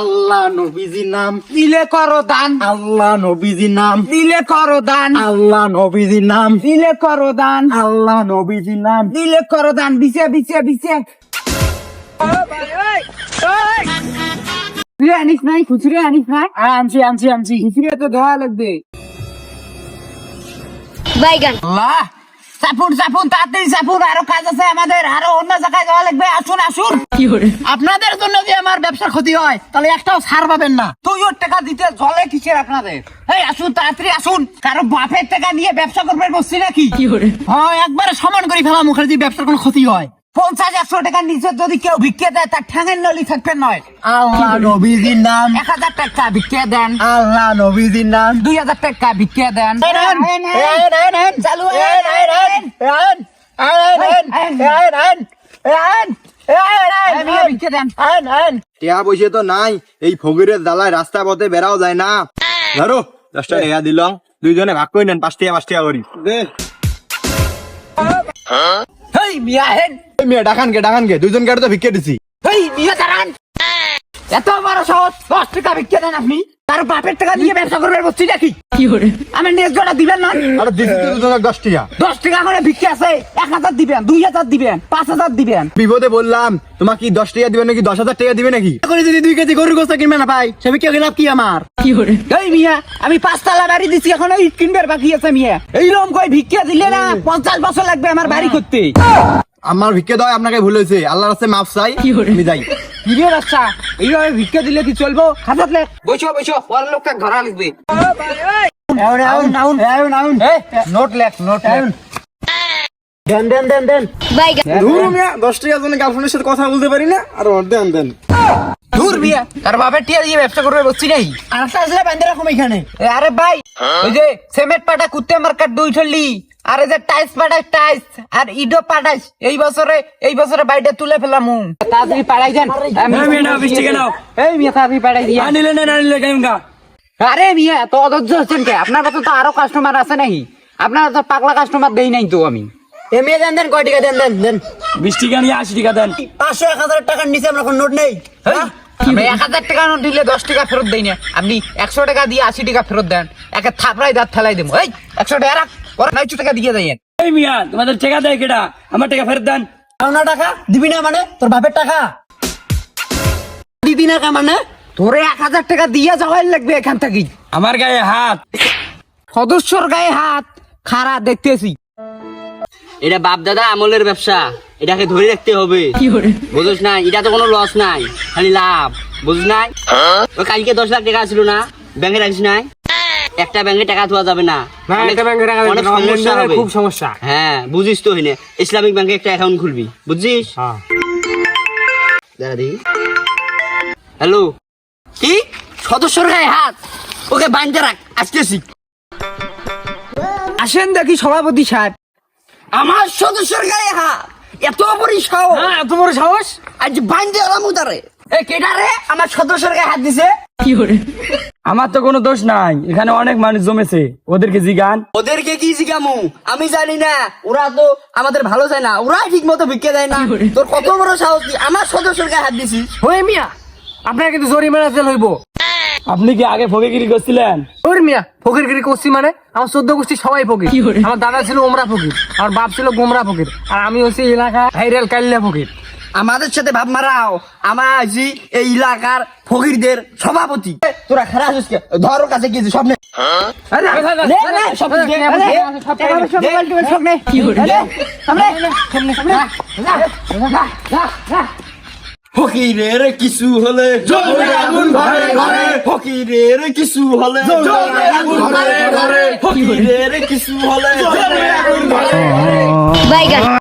আল্লাহ নবীজির নাম দিলে করো দান, আল্লাহ নবীজির নাম দিলে করো দান, আল্লাহ নবীজির নাম দিলে করো দান, আল্লাহ নবীজির নাম দিলে করো দান। বিছে বিছে বিছে খুচরে আনিস নাই, খুচরে আনিস নাই। আনছি আনছি আনছি খুচরে তো দেওয়া লাগবে। বাইগান আল্লাহ, চাপুন চাপুন, তাড়াতাড়ি চাপুন, আরো কাজ আছে আমাদের, আরো অন্য জায়গায় যাওয়া লাগবে। আসুন আসুন। আপনাদের জন্য যে আমার ব্যবসার ক্ষতি হয় তাহলে একটাও ছাড় পাবেন না। 2 টাকা দিতে জলে কিসের আপনাদের? এই আসুন, তাড়াতাড়ি আসুন। কারো বাপের টাকা নিয়ে ব্যবসা করবেন বসছি নাকি? হ্যাঁ, একবারে সমান করে ফেলা মুখের যদি ব্যবসার কোনো ক্ষতি হয়। 50-100 টাকার নিচে যদি কেউ ভিক্ষে দেয় তার ঠ্যাঙের নলি থাকবেন নয়। আল্লাহ নবীজির নাম 1000 টাকা ভিক্ষে দেন, আল্লাহ নবীজির নাম 2000 টাকা ভিক্ষে দেন। চালু ভিক্ষে দেন। টিয়া পয়সা তো নাই, এই ফকিরের জ্বালায় রাস্তা পথে বেড়াও যায় না। ধরো 10 টাকা টিয়া দিল, দুইজনে ভাগ করে নেন, 5 টাকা 5 টাকা করি। হেই মিয়া হেন, এই মেয়ে ডাকান কে দুইজন কাটে তো ভিক্ষে দিছি। হেই মিয়া দাঁড়ান। এত বড় সাহস, 10 টাকা ভিক্ষে দেন আপনি? তার বাপের টাকা দিয়ে ব্যবসা করবেন বলছি নাকি? আমি নেক্সট জোড়া দিবেন না? আরে দিছি তো দুজনে 10 টাকা। 10 টাকা করে ভিক্ষে আছে, 1000 দিবেন, 2000 দিবেন, 5000 দিবেন। বিপদে বললাম তোমাকে কি 10 টাকা দিবে নাকি 10,000 টাকা দিবে নাকি? করে যদি 2 কেজি গরুর গোস্ত কিনবে না ভাই, সে ভিক্ষে লাভ কি আমার? এই মিয়া, আমি 5 তলা বাড়ি দিছি, এখন ইট কিনবার বাকি আছে মিয়া। এইরকম কই ভিক্ষে দিলে না 50 বছর লাগবে আমার বাড়ি করতে। আমার ভিক্ষে দাও, আপনাকে ভুল হয়েছে, আল্লাহর কাছে মাফ চাই, আমি যাই। কিরে বাচ্চা, এইভাবে ভিক্ষে দিলে কি চলবো? খাতাত লেখ, বসো বসো, পরের লোকটা ধরা লাগবে। নোট লেখ, নোট লেখ। দেন বাইগান 10 টাকার জন্য গার্লফ্রেন্ডের সাথে কথা বলতে পারি না, আর দেন দূর মিয়া, তার বাপের টিয়া দিয়ে ব্যবসা করবে বলছি নাই। আর একটা আসলে বান্ধে রাখো এখানে। আরে ভাই, ওই যে সিমেন্ট পাটা কুত্তে মার্কেট 2 ঠল্লি, আর এই যে টাইস পাটাই টাইস, আর ইডো পাটাইস, এই বছরে বাইরে তুলে ফেলাম। তাড়াতাড়ি পাড়াই দেন। এই মিয়া, তাড়াতাড়ি পাড়াই দিয়া। আরে মিয়া, তো অধৈর্য হচ্ছেন কে? আপনার কাছে তো আরো কাস্টমার আছে নাকি? আপনার তো পাগলা কাস্টমার দেই নাই তো আমি। এমএ দেন কয় টাকা দেন 20 টাকা নিয়ে 80 টাকা দেন। 500-1000 টাকার নিচে আমরা কোন নোট নেই। আমি 1000 টাকা নোট দিলে 10 টাকা ফেরত দেই না। আপনি 100 টাকা দিয়ে 80 টাকা ফেরত দেন, একে থাপড়াই দাঁত ফেলাই দেবো। এই 100 টাকা রাখ, পরে 900 টাকা দিয়ে দেন। এই মিয়া, তোমাদের টাকা দেয় কেডা? আমার টাকা ফেরত দেন। না টাকা দিবি না মানে তোর বাপের টাকা দিবি না কা মানে? তোরে 1000 টাকা দিয়ে যাওয়াই লাগবে এখান থেকে। আমার গায়ে হাত। সদস্যর গায়ে হাত খাড়া দেখতেছি। এটা বাপ দাদা আমলের ব্যবসা, এটাকে ধরে রাখতে হবে। বুঝছ না, এটা তো কোনো লস নাই, খালি লাভ। বুঝছ নাই? ওই কালকে 10 লাখ টাকা ছিল না, ব্যাংকে রাখিস নাই? একটা ব্যাংকে টাকা ধোয়া যাবে না, অনেক সমস্যা হবে। খুব সমস্যা। হ্যাঁ, বুঝিস তো হইনে, ইসলামিক ব্যাংকে একটা অ্যাকাউন্ট খুলবি, বুঝছিস? দাঁড়া দেখি। হ্যালো, কি সদস্যর গায়ে হাত? ওকে বান্ধে রাখ, আসতেছি। আসেন দেখি সভাপতি সাহেব। আমার সদস্যর গায়ে হাত, এত বড় সাহস! হ্যাঁ, এত বড় সাহস? আজ বান্ধে এলাম উদারে। এই কেডারে আমার সদস্যর গায়ে হাত দিছে? আমার তো কোনো দোষ নাই, এখানে অনেক মানুষ জমেছে, ওদেরকে জিগান। ওদেরকে কি শিখামু আমি জানি না, ওরা তো আমাদের ভালো চায় না, ওরা ঠিক মতো ভিক্ষে দেয় না। তোর কত বড় সাহস, তুই আমার সদস্যের গায়ে হাত দিছিস? ওই মিয়া, আপনার কিন্তু জরিমানা জেল হইব। আপনি কি আগে ফকিরগিরি করছিলেন? ওর মিয়া, ফকিরগিরি করছি মানে? আমার 14 গোষ্ঠী সবাই ফকির। আমার দাদা ছিল ওমরা ফকির, আমার বাপ ছিল গোমরা ফকির, আর আমি হচ্ছি এলাকা ভাইরাল কাল্লা ফকির। আমাদের সাথে ভাব মারাও, আমরা আছি এই এলাকার ফকিরদের সভাপতি। তোরা খারাপ আছিস কে? ধর কাছে গিয়েছে সব নে। ফকিরের কিছু হলে ফকিরের কিছু হলে ফকিরের কিছু হলে বাইগান